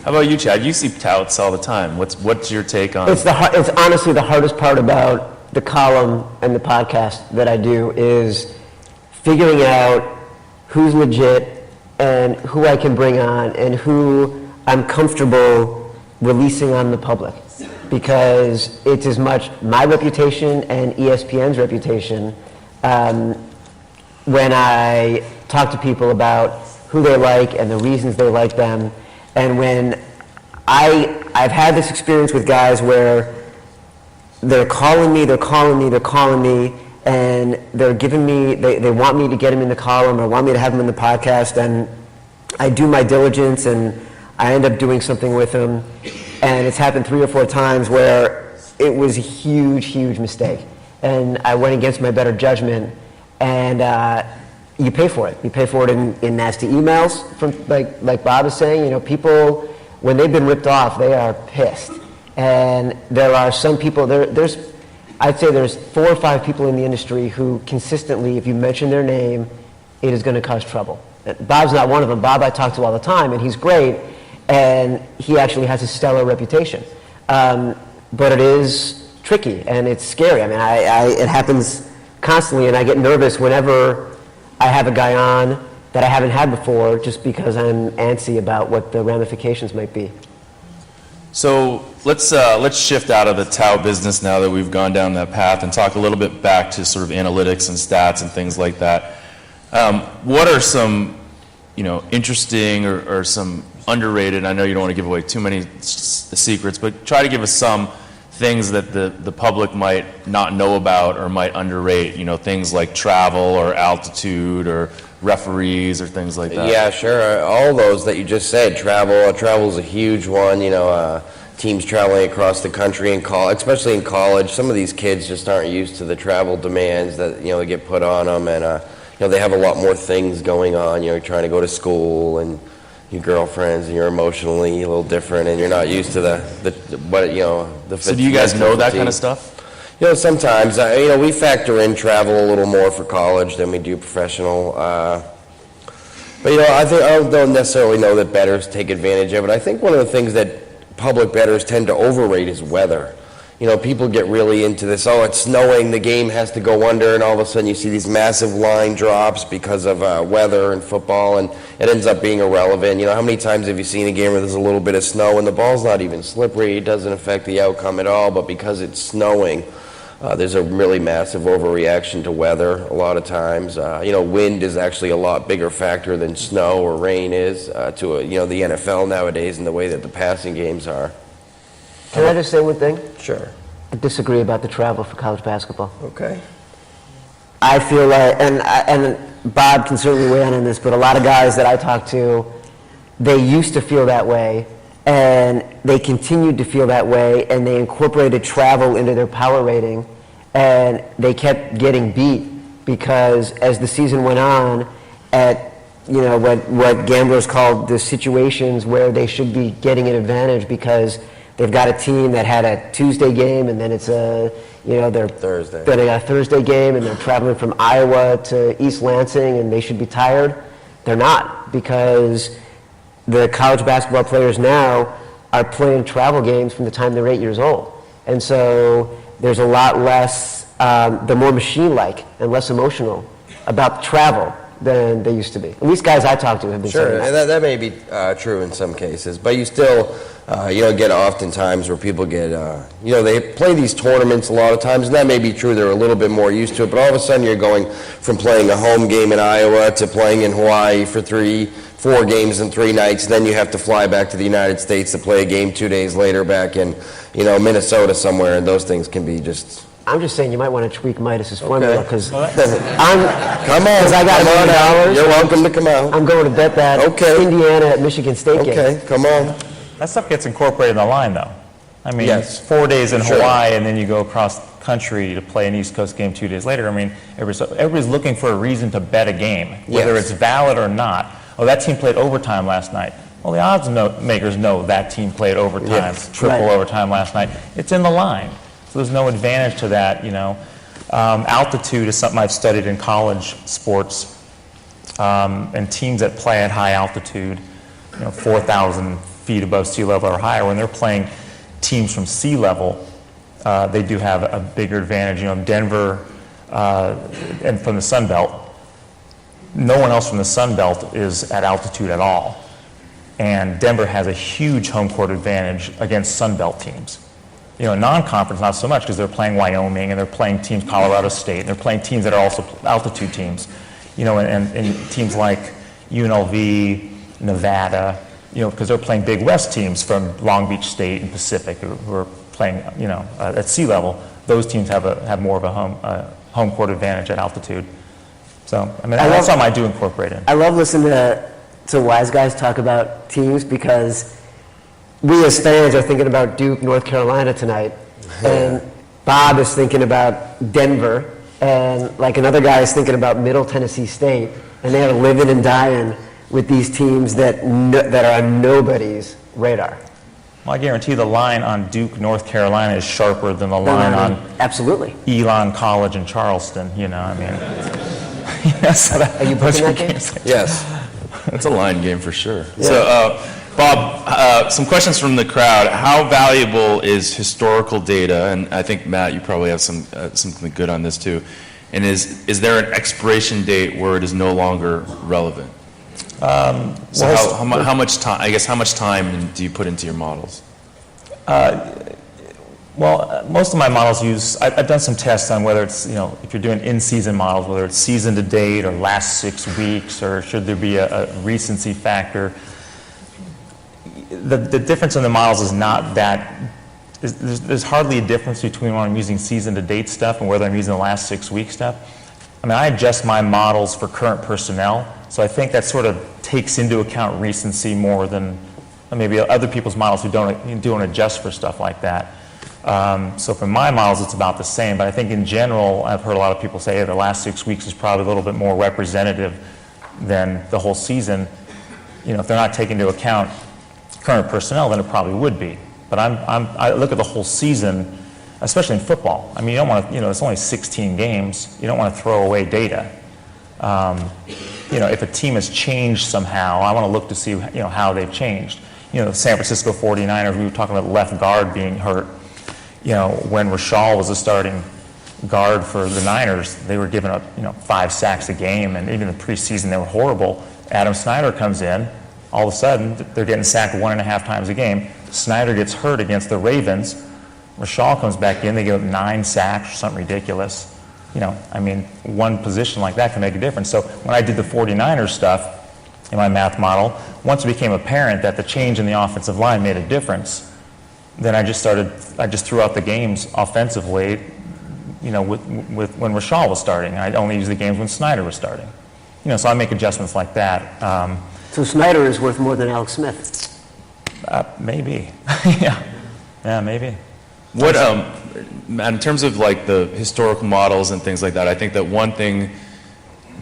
how about you, Chad? You see touts all the time. What's your take on? It's honestly the hardest part about the column and the podcast that I do is figuring out who's legit and who I can bring on and who I'm comfortable releasing on the public, because it's as much my reputation and ESPN's reputation when I talk to people about who they like and the reasons they like them. And when I've had this experience with guys where they're calling me, and they're giving me, they want me to get them in the column or want me to have them in the podcast, and I do my diligence and I end up doing something with them, and it's happened 3 or 4 times where it was a huge mistake, and I went against my better judgment, and you pay for it. You pay for it in nasty emails from, like Bob is saying, people when they've been ripped off, they are pissed. And there are some people, I'd say there's 4 or 5 people in the industry who consistently, if you mention their name, it is going to cause trouble. Bob's not one of them. Bob I talk to all the time, and he's great, and he actually has a stellar reputation. But it is tricky, and it's scary. I mean, it happens constantly, and I get nervous whenever I have a guy on that I haven't had before, just because I'm antsy about what the ramifications might be. So let's shift out of the Tau business now that we've gone down that path and talk a little bit back to sort of analytics and stats and things like that. What are some, interesting or some underrated? I know you don't want to give away too many secrets, but try to give us some things that the public might not know about or might underrate. Things like travel or altitude or referees or things like that. Yeah, sure. All those that you just said. Travel's a huge one. Teams traveling across the country especially in college. Some of these kids just aren't used to the travel demands that they get put on them, and they have a lot more things going on. You're trying to go to school and your girlfriends, and you're emotionally a little different, and you're not used to the So do you guys know that kind of stuff? Sometimes, we factor in travel a little more for college than we do professional. But, I don't necessarily know that bettors take advantage of it. I think one of the things that public bettors tend to overrate is weather. People get really into this, it's snowing, the game has to go under, and all of a sudden you see these massive line drops because of weather and football, and it ends up being irrelevant. How many times have you seen a game where there's a little bit of snow and the ball's not even slippery, it doesn't affect the outcome at all, but because it's snowing, there's a really massive overreaction to weather a lot of times. Wind is actually a lot bigger factor than snow or rain is to the NFL nowadays and the way that the passing games are. Can I just say one thing? Sure. I disagree about the travel for college basketball. Okay. I feel like, and Bob can certainly weigh in on this, but a lot of guys that I talk to, they used to feel that way, and they continued to feel that way, and they incorporated travel into their power rating, and they kept getting beat because as the season went on, at what gamblers called the situations where they should be getting an advantage because they've got a team that had a Tuesday game, and then it's they're Thursday. Then they got a Thursday game, and they're traveling from Iowa to East Lansing, and they should be tired. They're not, because the college basketball players now are playing travel games from the time they're 8 years old, and so there's a lot less. They're more machine-like and less emotional about travel than they used to be. At least guys I talk to have been saying Sure, that. and that may be true in some cases, but you still, get oftentimes where people get, they play these tournaments a lot of times, and that may be true. They're a little bit more used to it, but all of a sudden you're going from playing a home game in Iowa to playing in Hawaii for 4 games in 3 nights, and then you have to fly back to the United States to play a game 2 days later back in, Minnesota somewhere, and those things can be just... I'm just saying you might want to tweak Midas's formula because Come on, I got $1 million. You're welcome to come out. I'm going to bet that Indiana at Michigan State game. Okay, come on. That stuff gets incorporated in the line, though. I mean, Yes. 4 days in Sure. Hawaii, and then you go across country to play an East Coast game 2 days later. I mean, everybody's looking for a reason to bet a game, whether Yes. it's valid or not. Oh, that team played overtime last night. Well, the odds makers know that team played overtime, Yes. triple Right. overtime last night. It's in the line. So there's no advantage to that, Altitude is something I've studied in college sports, and teams that play at high altitude, 4,000 feet above sea level or higher, when they're playing teams from sea level, they do have a bigger advantage. Denver and from the Sun Belt, no one else from the Sun Belt is at altitude at all. And Denver has a huge home court advantage against Sun Belt teams. Non-conference, not so much, because they're playing Wyoming, and they're playing teams Colorado State, and they're playing teams that are also altitude teams. And teams like UNLV, Nevada, because they're playing Big West teams from Long Beach State and Pacific who are playing, at sea level. Those teams have more of a home court advantage at altitude. So, that's something I do incorporate in. I love listening to wise guys talk about teams because we as fans are thinking about Duke, North Carolina tonight, and Bob is thinking about Denver, and like another guy is thinking about Middle Tennessee State, and they are living and dying with these teams that are nobodies radar. Well, I guarantee the line on Duke, North Carolina is sharper than the line on Absolutely. Elon College in Charleston, you know, I mean. Are you booking that game? Yes. It's a line game for sure. So, Bob, some questions from the crowd. How valuable is historical data? And I think, Matt, you probably have something good on this too. And is there an expiration date where it is no longer relevant? So how much time? I guess how much time do you put into your models? Well, most of my models use, I've done some tests on whether it's, you know, if you're doing in-season models, whether it's season to date or last 6 weeks, or should there be a recency factor. The difference in the models is not that, there's hardly a difference between when I'm using season to date stuff and whether I'm using the last 6 week stuff. I mean, I adjust my models for current personnel, so I think that sort of takes into account recency more than maybe other people's models who don't adjust for stuff like that. So for my models, it's about the same, but I think in general, I've heard a lot of people say the last 6 weeks is probably a little bit more representative than the whole season. You know, if they're not taking into account current personnel, then it probably would be. But I look at the whole season, especially in football. I mean, you don't want to, you know, it's only 16 games. You don't want to throw away data. You know, if a team has changed somehow, I want to look to see, you know, how they've changed. You know, the San Francisco 49ers, we were talking about left guard being hurt. You know, when Rashal was the starting guard for the Niners, they were giving up, you know, 5 sacks a game, and even in the preseason, they were horrible. Adam Snyder comes in, all of a sudden, they're getting sacked 1.5 times a game. Snyder gets hurt against the Ravens. Rashal comes back in, they give up 9 sacks or something ridiculous. You know, I mean, one position like that can make a difference. So when I did the 49ers stuff in my math model, once it became apparent that the change in the offensive line made a difference, then I just threw out the games offensively, you know, with when Rashal was starting. I only used the games when Snyder was starting. You know, so I make adjustments like that. So Snyder is worth more than Alex Smith. Maybe. Yeah, maybe. What, Matt, in terms of like the historical models and things like that, I think that one thing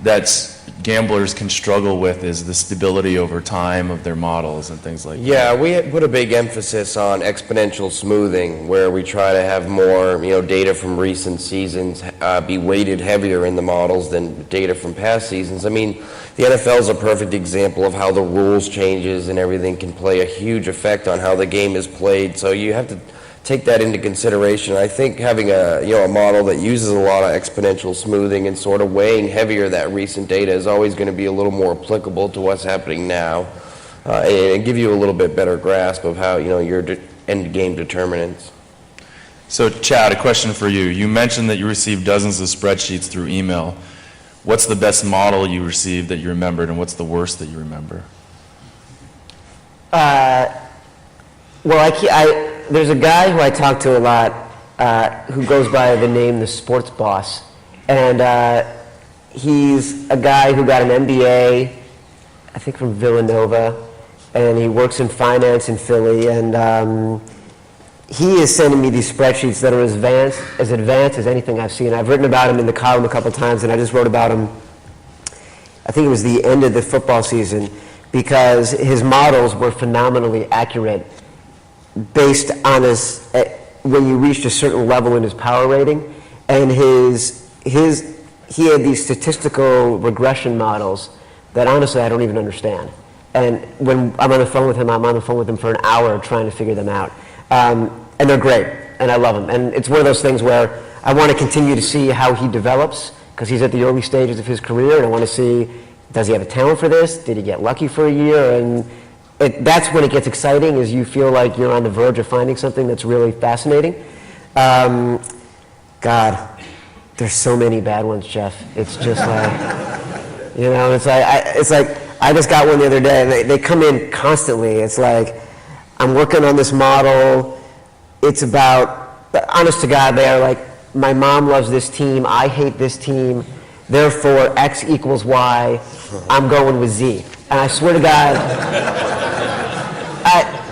that gamblers can struggle with is the stability over time of their models and things like that. Yeah, we put a big emphasis on exponential smoothing, where we try to have more, you know, data from recent seasons be weighted heavier in the models than data from past seasons. I mean, the NFL is a perfect example of how the rules changes and everything can play a huge effect on how the game is played. So you have to take that into consideration. I think having a model that uses a lot of exponential smoothing and sort of weighing heavier that recent data is always going to be a little more applicable to what's happening now, and give you a little bit better grasp of how, you know, your end game determinants. So, Chad, a question for you. You mentioned that you received dozens of spreadsheets through email. What's the best model you received that you remembered, and what's the worst that you remember? Well, there's a guy who I talk to a lot who goes by the name The Sports Boss. And he's a guy who got an MBA, I think from Villanova, and he works in finance in Philly. And he is sending me these spreadsheets that are as advanced as anything I've seen. I've written about him in the column a couple times, and I just wrote about him, I think it was the end of the football season, because his models were phenomenally accurate based on when you reached a certain level in his power rating, and he had these statistical regression models that honestly I don't even understand. And when I'm on the phone with him, I'm on the phone with him for an hour trying to figure them out. And they're great, and I love them. And it's one of those things where I want to continue to see how he develops, because he's at the early stages of his career, and I want to see, does he have a talent for this? Did he get lucky for a year? And that's when it gets exciting, is you feel like you're on the verge of finding something that's really fascinating. God, there's so many bad ones, Jeff. It's just like, you know, it's like I just got one the other day, and they come in constantly. It's like, I'm working on this model. It's about, honest to God, they are like, my mom loves this team, I hate this team, therefore X equals Y, I'm going with Z. And I swear to God,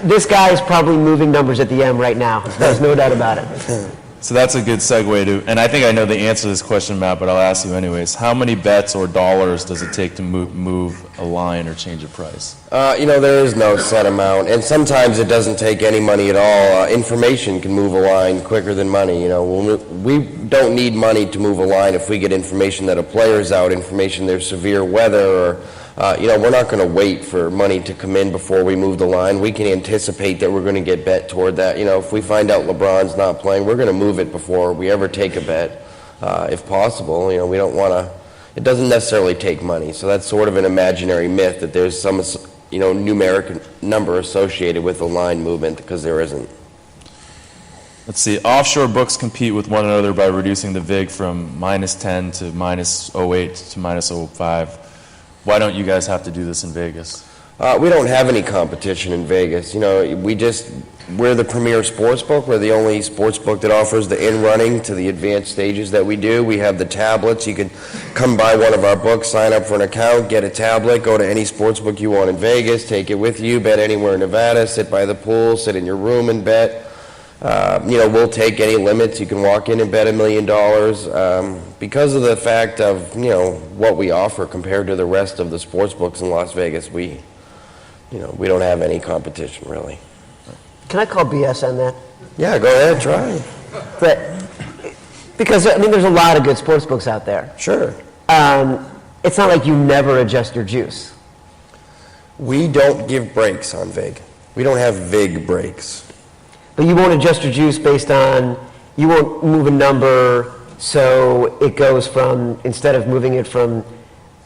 this guy is probably moving numbers at the M right now. There's no doubt about it. So that's a good segue to, and I think I know the answer to this question, Matt, but I'll ask you anyways. How many bets or dollars does it take to move a line or change a price? There is no set amount, and sometimes it doesn't take any money at all. Information can move a line quicker than money. We don't need money to move a line if we get information that a player's out, information there's severe weather, or we're not going to wait for money to come in before we move the line. We can anticipate that we're going to get bet toward that. If we find out LeBron's not playing, we're going to move it before we ever take a bet, if possible. We don't want to. It doesn't necessarily take money, so that's sort of an imaginary myth that there's some numeric number associated with the line movement, because there isn't. Let's see. Offshore books compete with one another by reducing the VIG from -10 to -08 to -05. Why don't you guys have to do this in Vegas? We don't have any competition in Vegas. We're the premier sports book. We're the only sports book that offers the in-running to the advanced stages that we do. We have the tablets. You can come buy one of our books, sign up for an account, get a tablet, go to any sports book you want in Vegas, take it with you, bet anywhere in Nevada, sit by the pool, sit in your room and bet. We'll take any limits. You can walk in and bet $1 million. Because of the fact of, what we offer compared to the rest of the sports books in Las Vegas, we don't have any competition, really. Can I call BS on that? Yeah, go ahead, try. But, because, there's a lot of good sports books out there. Sure. It's not like you never adjust your juice. We don't give breaks on VIG. We don't have VIG breaks. But you won't adjust your juice based on, you won't move a number so it goes from, instead of moving it from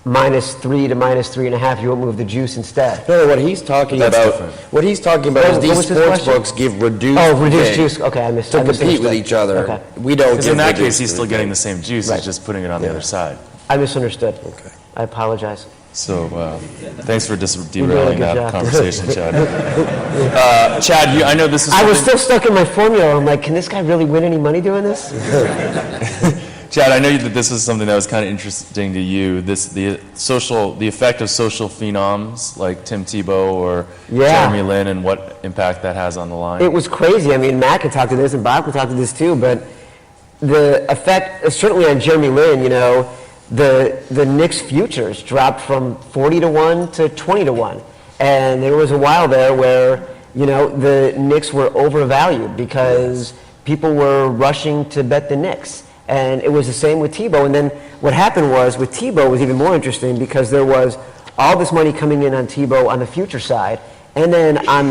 -3 to -3.5, you won't move the juice instead. No, what he's talking That's about, different. what he's talking about What is was these his sports question? books give reduced Reduced VIG juice. Okay, I to compete misunderstood. with each other. Okay. We don't Because give in that reduced case, he's still VIG. getting the same juice. Right. He's just putting it on the other side. I misunderstood. Okay. I apologize. So thanks for doing a derailing good that job. conversation, Chad. Chad, I know this is I was something- still stuck in my formula. I'm like, can this guy really win any money doing this? Chad, I know that this is something that was kind of interesting to you. The effect of social phenoms like Tim Tebow or Yeah. Jeremy Lin, and what impact that has on the line. It was crazy. Matt could talk to this and Bob could talk to this too, but the effect, certainly on Jeremy Lin, the Knicks futures dropped from 40 to 1 to 20 to 1. And there was a while there where, the Knicks were overvalued because people were rushing to bet the Knicks. And it was the same with Tebow. And then what happened was, with Tebow was even more interesting because there was all this money coming in on Tebow on the future side. And then on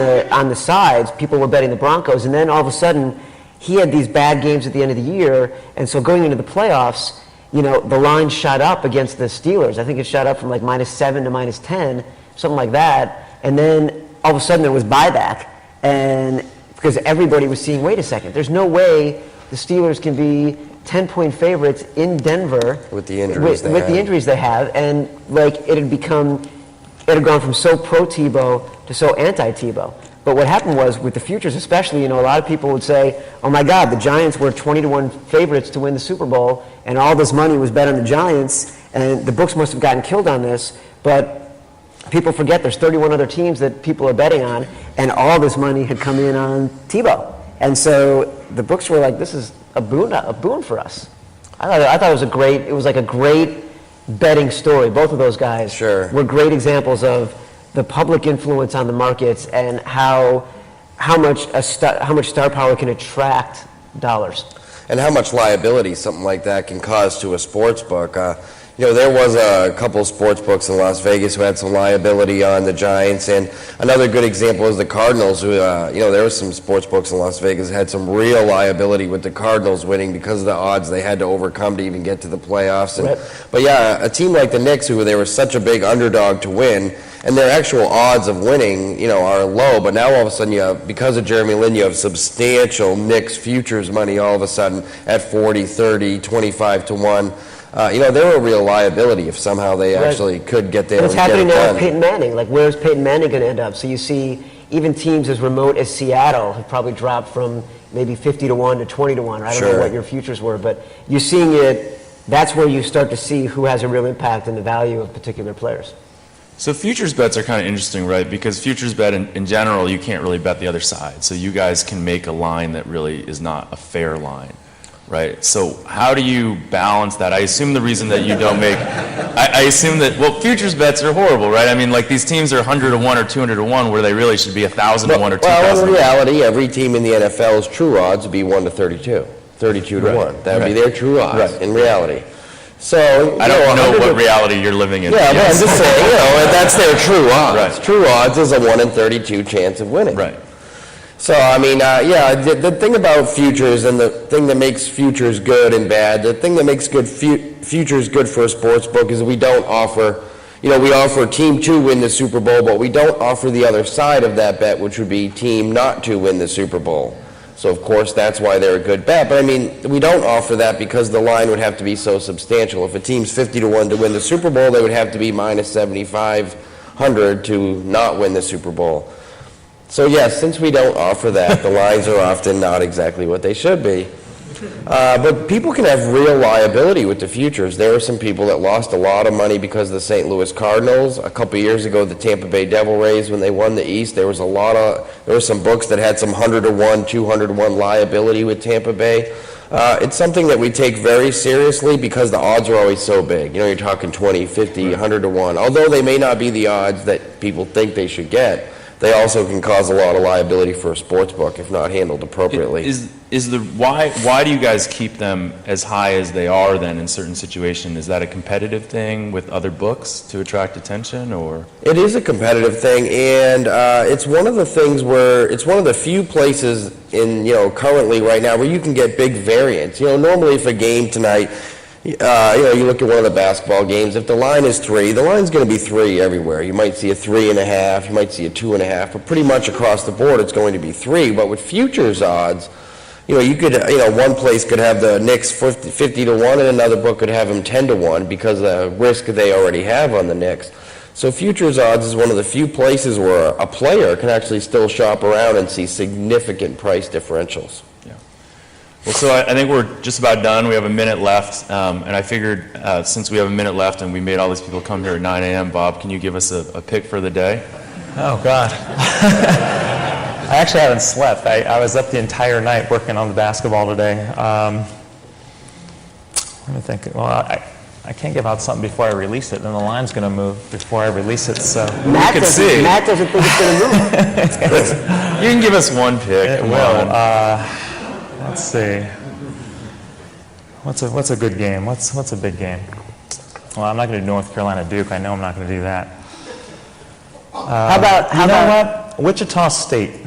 the sides, people were betting the Broncos. And then all of a sudden, he had these bad games at the end of the year. And so going into the playoffs, the line shot up against the Steelers. I think it shot up from like -7 to -10, something like that. And then all of a sudden there was buyback. And because everybody was seeing, wait a second, there's no way the Steelers can be 10-point favorites in Denver With the injuries they with the have. injuries they have. And it had gone from so pro Tebow to so anti Tebow. But what happened was, with the futures especially, a lot of people would say, oh my God, the Giants were 20 to 1 favorites to win the Super Bowl, and all this money was bet on the Giants, and the books must have gotten killed on this. But people forget there's 31 other teams that people are betting on, and all this money had come in on Tebow. And so the books were like, this is a boon for us. I thought it was like a great betting story. Both of those guys Sure. were great examples of the public influence on the markets and how much star power can attract dollars. And how much liability something like that can cause to a sports book. There was a couple of sports books in Las Vegas who had some liability on the Giants, and another good example is the Cardinals, who, there was some sports books in Las Vegas that had some real liability with the Cardinals winning because of the odds they had to overcome to even get to the playoffs. Right. But yeah, a team like the Knicks, who they were such a big underdog to win, and their actual odds of winning, are low, but now all of a sudden because of Jeremy Lin, you have substantial Knicks futures money all of a sudden at 40, 30, 25 to 1. They're a real liability if somehow they actually could get there. And it's and get happening it now done. with Peyton Manning. Like, where's Peyton Manning going to end up? So you see even teams as remote as Seattle have probably dropped from maybe 50 to 1 to 20 to 1. I don't know Sure. what your futures were, but you're seeing it. That's where you start to see who has a real impact in the value of particular players. So futures bets are kind of interesting, right? Because futures bet in general, you can't really bet the other side. So you guys can make a line that really is not a fair line. right? So how do you balance that? I assume the reason that you don't make, I assume that, well, futures bets are horrible, right? I mean, like these teams are 100 to 1 or 200 to 1 where they really should be 1,000 to 1 or 2,000 Well, in to 1. reality, every team in the NFL's true odds would be 1 to 32, 32 to 1. That would be their true odds in reality. So I don't know what reality you're living in. Yeah, but I'm just saying, that's their true odds. Right. True odds is a 1 in 32 chance of winning. Right. So, I mean, the thing about futures and the thing that makes futures good and bad, the thing that makes futures good for a sports book is we don't offer, we offer team to win the Super Bowl, but we don't offer the other side of that bet, which would be team not to win the Super Bowl. So, of course, that's why they're a good bet. But, I mean, we don't offer that because the line would have to be so substantial. If a team's 50 to 1 to win the Super Bowl, they would have to be minus 7,500 to not win the Super Bowl. So, yes, since we don't offer that, the lines are often not exactly what they should be. But people can have real liability with the futures. There are some people that lost a lot of money because of the St. Louis Cardinals. A couple years ago, the Tampa Bay Devil Rays, when they won the East, there were some books that had some 100 to 1, 200 to 1 liability with Tampa Bay. It's something that we take very seriously because the odds are always so big. You're talking 20, 50, 100 to 1. Although they may not be the odds that people think they should get, they also can cause a lot of liability for a sports book if not handled appropriately. Why do you guys keep them as high as they are then in certain situations? Is that a competitive thing with other books to attract attention, or? It is a competitive thing, and it's one of the things where it's one of the few places in currently right now where you can get big variance. Normally if a game tonight, you look at one of the basketball games, if the line is 3, the line's going to be 3 everywhere. You might see a 3.5, you might see a 2.5, but pretty much across the board it's going to be 3. But with futures odds, you could, one place could have the Knicks 50 to 1 and another book could have them 10 to 1 because of the risk they already have on the Knicks. So futures odds is one of the few places where a player can actually still shop around and see significant price differentials. Well, so I think we're just about done. We have a minute left, and I figured since we have a minute left and we made all these people come here at 9 a.m., Bob, can you give us a pick for the day? Oh, God. I actually haven't slept. I was up the entire night working on the basketball today. Let me think. Well, I can't give out something before I release it, then the line's going to move before I release it. So Matt doesn't think it's going to move. You can give us one pick. It Come will. on. Let's see. What's a good game? What's a big game? Well, I'm not going to do North Carolina Duke. I know I'm not going to do that. How about what? Wichita State.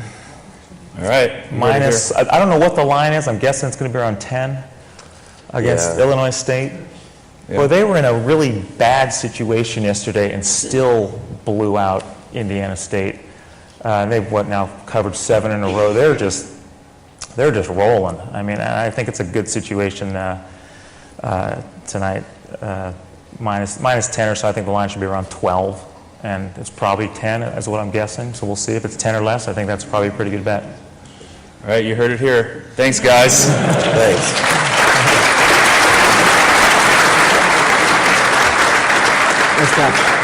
All right. Minus, I don't know what the line is. I'm guessing it's going to be around 10 against Illinois State. Yeah. Well, they were in a really bad situation yesterday and still blew out Indiana State. They've now covered 7 in a row. They're just rolling. I mean, I think it's a good situation tonight. Minus 10 or so. I think the line should be around 12. And it's probably 10 is what I'm guessing. So we'll see if it's 10 or less. I think that's probably a pretty good bet. All right, you heard it here. Thanks, guys. Thanks. Let's go.